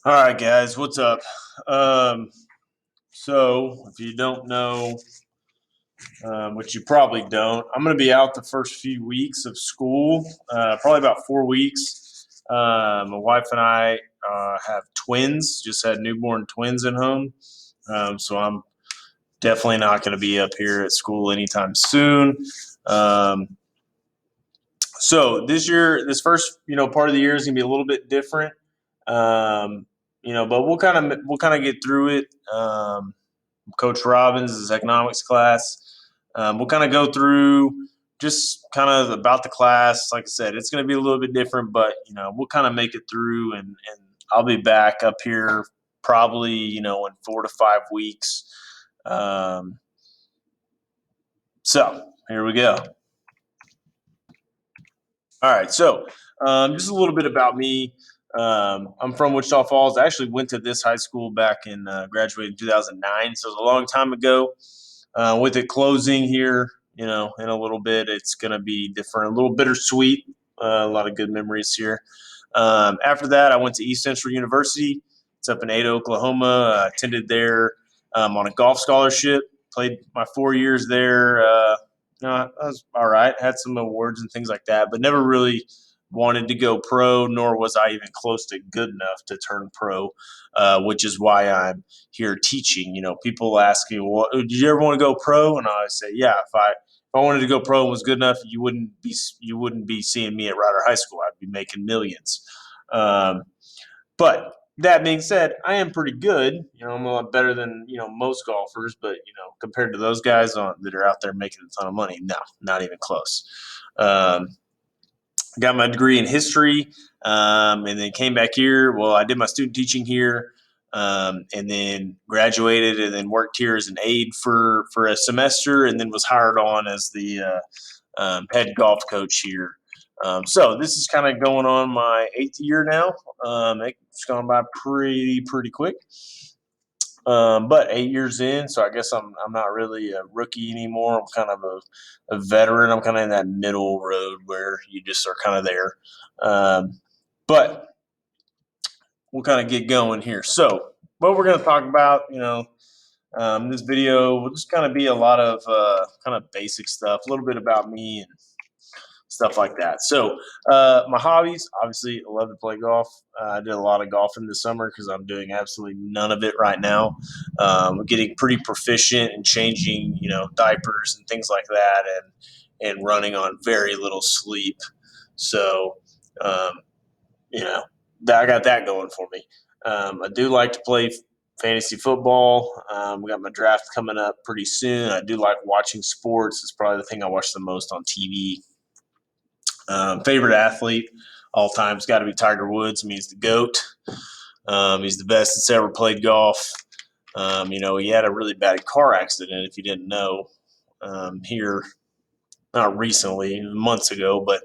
All right, guys, what's up? Um, so, if you don't know, which you probably don't, I'm going to be out the first few weeks of school, probably about 4 weeks. My wife and I have twins, just had newborn twins at home. So, I'm definitely not going to be up here at school anytime soon. Um, so this year, this first part of the year is gonna be a little bit different. Um, but we'll kind of get through it. Coach Robbins' is economics class. We'll kind of go through just kind of about the class. Like I said, it's going to be a little bit different, but we'll kind of make it through, and I'll be back up here probably in 4 to 5 weeks. Um, so here we go. All right, so just a little bit about me. I'm from Wichita Falls. I actually went to this high school back in graduated in 2009, so it was a long time ago. With it closing here, in a little bit, it's going to be different, a little bittersweet. A lot of good memories here. After that, I went to East Central University. It's up in Ada, Oklahoma. Attended there on a golf scholarship. Played my 4 years there. I was all right. Had some awards and things like that, but never really wanted to go pro, nor was I even close to good enough to turn pro, which is why I'm here teaching. People ask me, "Well, did you ever want to go pro?" And I say, "Yeah, if I wanted to go pro and was good enough, you wouldn't be seeing me at Rider High School. I'd be making millions." Um, but that being said, I am pretty good. I'm a lot better than most golfers, but compared to those guys that are out there making a ton of money, no, not even close. Um, got my degree in history, and then came back here. Well, I did my student teaching here, and then graduated, and then worked here as an aide for a semester, and then was hired on as the head golf coach here. So this is kind of going on my 8th year now. It's gone by pretty quick. But 8 years in, so I guess I'm not really a rookie anymore. I'm kind of a veteran. I'm kind of in that middle road where you just are kind of there. But we'll kind of get going here. So what we're going to talk about, this video will just kind of be a lot of kind of basic stuff, a little bit about me and stuff like that. So, my hobbies, obviously, I love to play golf. I did a lot of golfing this summer because I'm doing absolutely none of it right now. I'm getting pretty proficient in changing, diapers and things like that, and running on very little sleep. So, um, you know, I got that going for me. I do like to play fantasy football. We got my draft coming up pretty soon. I do like watching sports. It's probably the thing I watch the most on TV. Favorite athlete all time's got to be Tiger Woods. I mean, he's the GOAT. He's the best that's ever played golf. He had a really bad car accident, if you didn't know, here, not recently, months ago, but,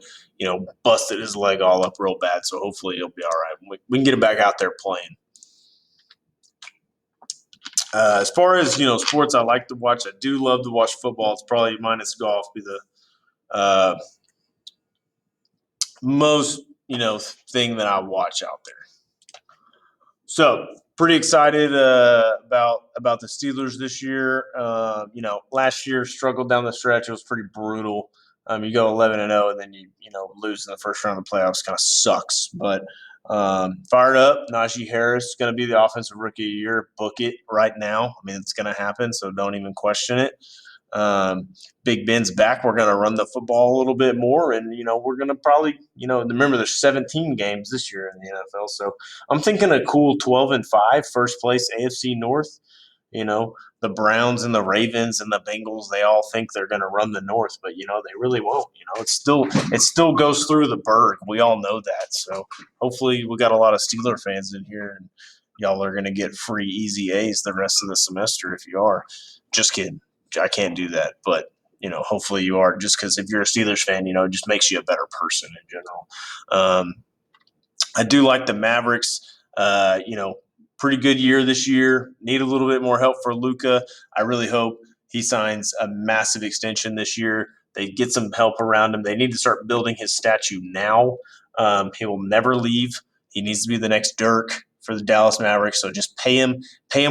busted his leg all up real bad. So hopefully he'll be all right. We can get him back out there playing. As far as, sports I like to watch, I do love to watch football. It's probably minus golf, be the uh, most, thing that I watch out there. So pretty excited about the Steelers this year. Last year struggled down the stretch. It was pretty brutal. You go 11-0, and then you lose in the first round of the playoffs. Kind of sucks. But fired up. Najee Harris is going to be the offensive rookie of the year. Book it right now. I mean, it's going to happen. So don't even question it. Big Ben's back. We're going to run the football a little bit more, and we're going to probably remember there's 17 games this year in the NFL, so I'm thinking a cool 12-5, first place AFC North. The Browns and the Ravens and the Bengals, they all think they're going to run the North, but they really won't. It still goes through the Berg. We all know that. So hopefully we got a lot of Steeler fans in here, and y'all are going to get free easy A's the rest of the semester if you are. Just kidding. I can't do that, but hopefully you are. Just because if you're a Steelers fan, it just makes you a better person in general. I do like the Mavericks. Pretty good year this year. Need a little bit more help for Luka. I really hope he signs a massive extension this year. They get some help around him. They need to start building his statue now. He will never leave. He needs to be the next Dirk for the Dallas Mavericks. So just pay him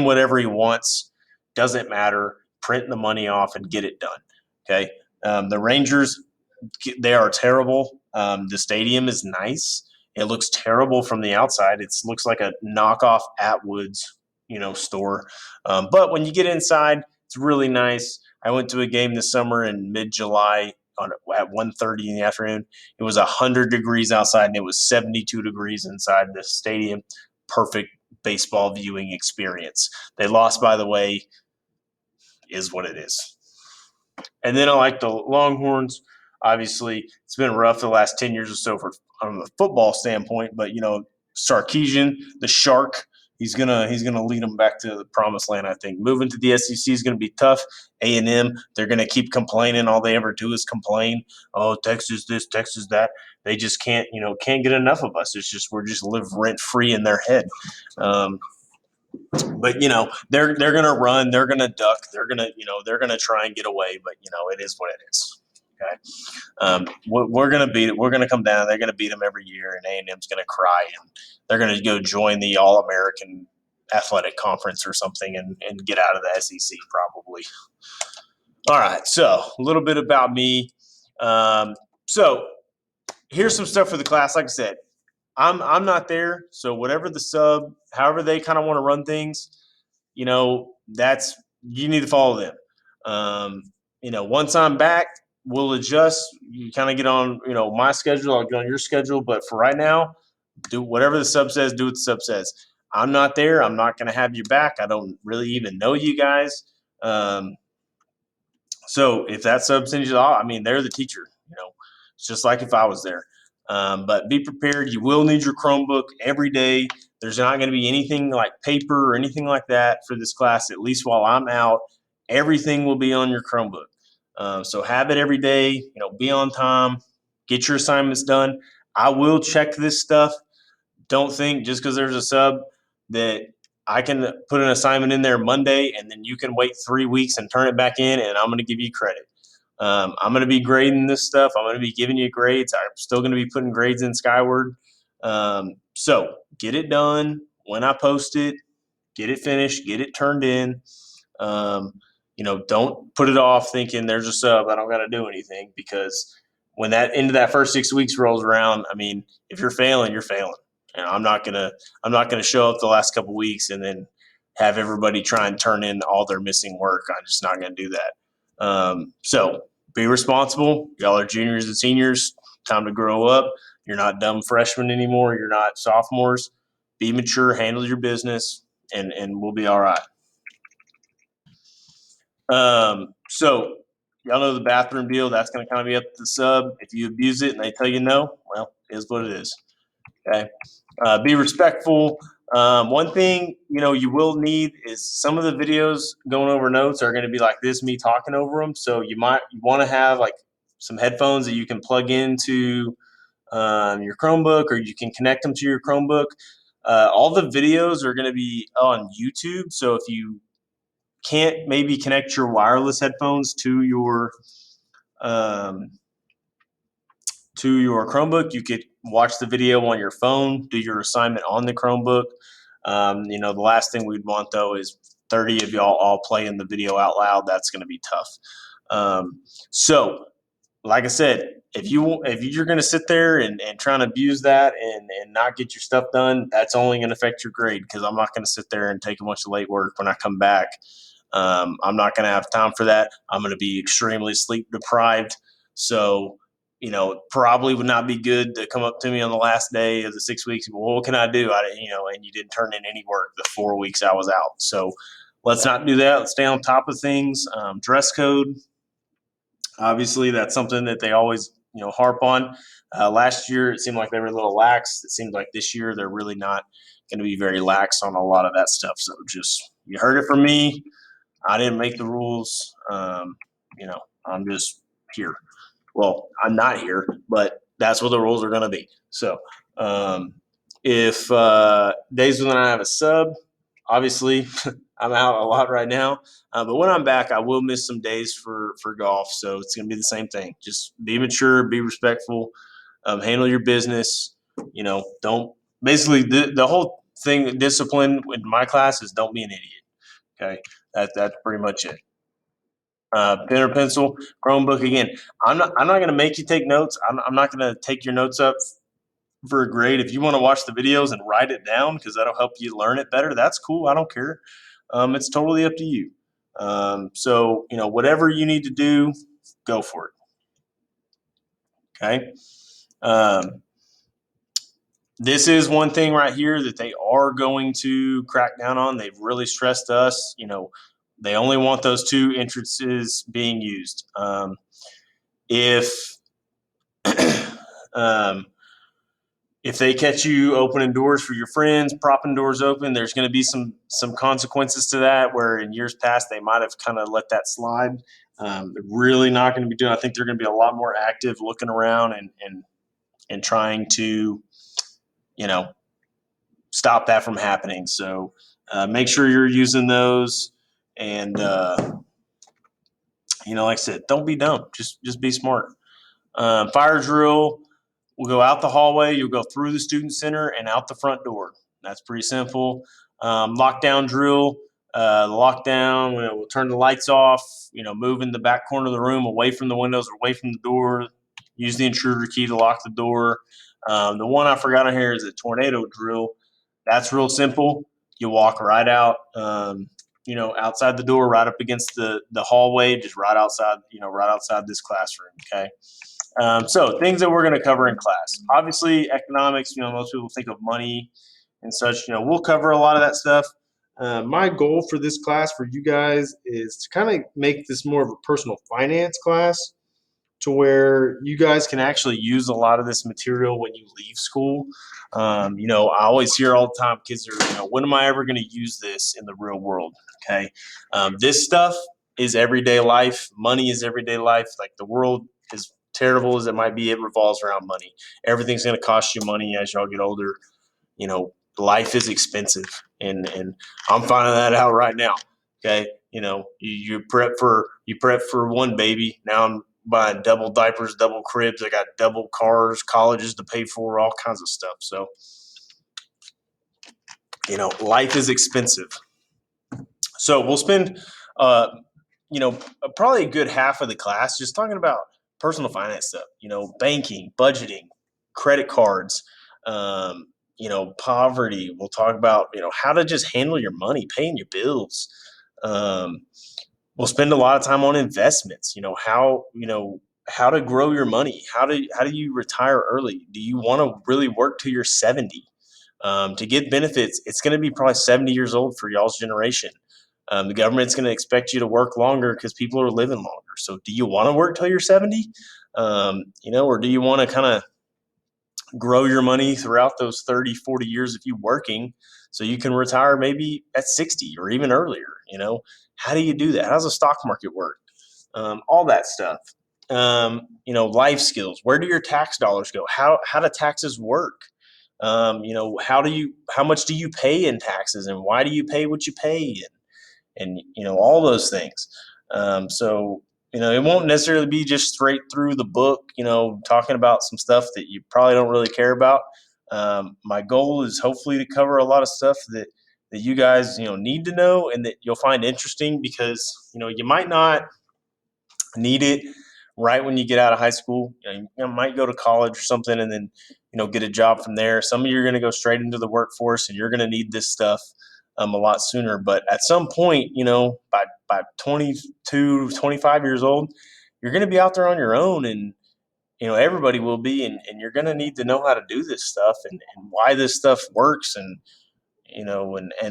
whatever he wants. Doesn't matter. Print the money off and get it done. Okay. The Rangers, they are terrible. The stadium is nice. It looks terrible from the outside. It looks like a knockoff Atwoods, store. But when you get inside, it's really nice. I went to a game this summer in mid-July at 1:30 in the afternoon. It was 100 degrees outside and it was 72 degrees inside the stadium. Perfect baseball viewing experience. They lost, by the way, is what it is. And then I like the Longhorns. Obviously, it's been rough the last 10 years or so from the football standpoint, but Sarkisian, the Shark, he's gonna lead them back to the promised land. I think moving to the SEC is gonna be tough. A&M, they're gonna keep complaining. All they ever do is complain. Oh, Texas this, Texas that. They just can't get enough of us. It's just we're just live rent free in their head. But they're gonna run, they're gonna duck, they're gonna try and get away. But it is what it is. Okay, we're gonna beat it. We're gonna come down. They're gonna beat them every year, and A&M's gonna cry, and they're gonna go join the All American Athletic Conference or something, and get out of the SEC probably. All right, so a little bit about me. So here's some stuff for the class. Like I said, I'm not there, so whatever the sub, however they kind of want to run things, that's you need to follow them. Once I'm back, we'll adjust. You kind of get on, my schedule. I'll get on your schedule, but for right now, do whatever the sub says. Do what the sub says. I'm not there. I'm not going to have you back. I don't really even know you guys. So if that sub sends you off, they're the teacher. It's just like if I was there. But be prepared. You will need your Chromebook every day. There's not going to be anything like paper or anything like that for this class, at least while I'm out. Everything will be on your Chromebook. So have it every day. Be on time. Get your assignments done. I will check this stuff. Don't think just because there's a sub that I can put an assignment in there Monday and then you can wait 3 weeks and turn it back in and I'm going to give you credit. I'm going to be grading this stuff. I'm going to be giving you grades. I'm still going to be putting grades in Skyward. So get it done when I post it. Get it finished. Get it turned in. Don't put it off thinking there's a sub. I don't got to do anything because when that into that first 6 weeks rolls around, if you're failing, you're failing. And I'm not gonna show up the last couple of weeks and then have everybody try and turn in all their missing work. I'm just not gonna do that. So be responsible. Y'all are juniors and seniors. Time to grow up. You're not dumb freshmen anymore. You're not sophomores. Be mature. Handle your business, and we'll be all right. So y'all know the bathroom deal. That's going to kind of be up to the sub. If you abuse it and they tell you no, well, it is what it is. Okay. Be respectful. One thing you will need is some of the videos going over notes are going to be like this, me talking over them. So you want to have like some headphones that you can plug into your Chromebook, or you can connect them to your Chromebook. All the videos are going to be on YouTube. So if you can't maybe connect your wireless headphones um, to your Chromebook, you could watch the video on your phone, do your assignment on the Chromebook. The last thing we'd want though is 30 of y'all all playing the video out loud. That's going to be tough. So, like I said, if you're going to sit there and try and abuse that and not get your stuff done, that's only going to affect your grade because I'm not going to sit there and take a bunch of late work when I come back. I'm not going to have time for that. I'm going to be extremely sleep deprived. So, probably would not be good to come up to me on the last day of the 6 weeks. Well, what can I do? And you didn't turn in any work the 4 weeks I was out. So let's not do that. Let's stay on top of things. Dress code. Obviously, that's something that they always, harp on. Last year, it seemed like they were a little lax. It seems like this year they're really not going to be very lax on a lot of that stuff. So just, you heard it from me. I didn't make the rules. I'm just here. Well, I'm not here, but that's what the rules are going to be. So if days when I have a sub, obviously I'm out a lot right now. But when I'm back, I will miss some days for golf. So it's going to be the same thing. Just be mature, be respectful, handle your business. Don't basically the whole thing discipline in my class is don't be an idiot. Okay, that's pretty much it. Pen or pencil, Chromebook again. I'm not going to make you take notes. I'm not going to take your notes up for a grade. If you want to watch the videos and write it down because that'll help you learn it better, that's cool. I don't care. It's totally up to you. So whatever you need to do, go for it. Okay. Um, this is one thing right here that they are going to crack down on. They've really stressed us. They only want those two entrances being used. If um, if they catch you opening doors for your friends, propping doors open, there's going to be some consequences to that. Where in years past they might have kind of let that slide. They're really not going to be doing. I think they're going to be a lot more active, looking around and trying to, stop that from happening. So make sure you're using those, and like I said, don't be dumb. Just be smart. Fire drill. We'll go out the hallway. You'll go through the student center and out the front door. That's pretty simple. Lockdown drill. The lockdown, we'll turn the lights off, move in the back corner of the room away from the windows, away from the door. Use the intruder key to lock the door. The one I forgot on here is a tornado drill. That's real simple. You walk right out, outside the door, right up against the hallway, just right outside, right outside this classroom. Okay. So things that we're going to cover in class. Obviously, economics. Most people think of money and such. We'll cover a lot of that stuff. My goal for this class for you guys is to kind of make this more of a personal finance class, to where you guys can actually use a lot of this material when you leave school. I always hear all the time kids are, when am I ever going to use this in the real world? Okay. This stuff is everyday life. Money is everyday life. Like the world is terrible as it might be, it revolves around money. Everything's going to cost you money as y'all get older. Life is expensive, and I'm finding that out right now. Okay. You prep for one baby. Now I'm buying double diapers, double cribs. I got double cars, colleges to pay for, all kinds of stuff. So, life is expensive. So we'll spend, uh, probably a good half of the class just talking about personal finance stuff, banking, budgeting, credit cards, poverty. We'll talk about, how to just handle your money, paying your bills. Um, we'll spend a lot of time on investments, how to grow your money. How do you retire early? Do you want to really work till you're 70? To get benefits, it's going to be probably 70 years old for y'all's generation. The government's going to expect you to work longer because people are living longer. So, do you want to work till you're 70? Or do you want to kind of grow your money throughout those 30, 40 years of you working so you can retire maybe at 60 or even earlier? How do you do that? How does the stock market work? All that stuff. Life skills. Where do your tax dollars go? How do taxes work? How much do you pay in taxes, and why do you pay what you pay? And all those things. So it won't necessarily be just straight through the book, talking about some stuff that you probably don't really care about. My goal is hopefully to cover a lot of stuff that you guys need to know and that you'll find interesting, because you might not need it right when you get out of high school. You might go to college or something and then get a job from there. Some of you are going to go straight into the workforce and you're going to need this stuff a lot sooner. But at some point, by 22, 25 years old, you're going to be out there on your own, and everybody will be, and you're going to need to know how to do this stuff, and why this stuff works, and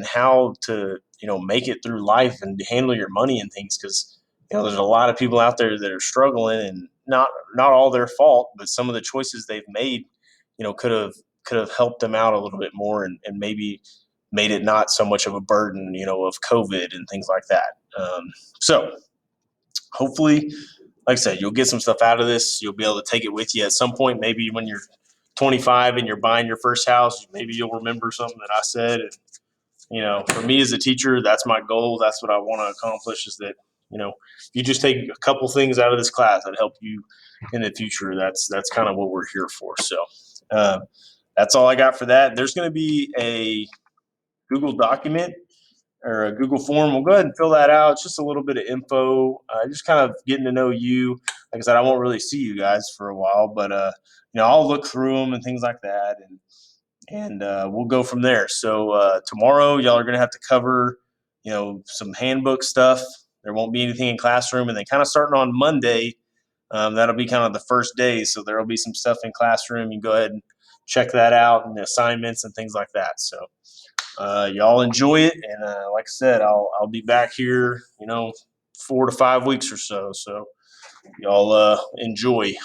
how to make it through life and handle your money and things, because there's a lot of people out there that are struggling, and not all their fault, but some of the choices they've made could have helped them out a little bit more, and maybe made it not so much of a burden of COVID and things like that. So hopefully, like I said, you'll get some stuff out of this. You'll be able to take it with you at some point, maybe when you're 25 and you're buying your first house. Maybe you'll remember something that I said, and for me as a teacher, that's my goal. That's what I want to accomplish, is that, you just take a couple things out of this class that help you in the future. That's kind of what we're here for. So that's all I got for that. There's going to be Google document or a Google form. We'll go ahead and fill that out. It's just a little bit of info, just kind of getting to know you. Like I said, I won't really see you guys for a while, but I'll look through them and things like that, and we'll go from there. So tomorrow, y'all are gonna have to cover, some handbook stuff. There won't be anything in classroom, and then kind of starting on Monday, that'll be kind of the first day. So there will be some stuff in classroom. You can go ahead and check that out, and the assignments and things like that. So y'all enjoy it, and like I said, I'll be back here, 4 to 5 weeks or so. So y'all enjoy.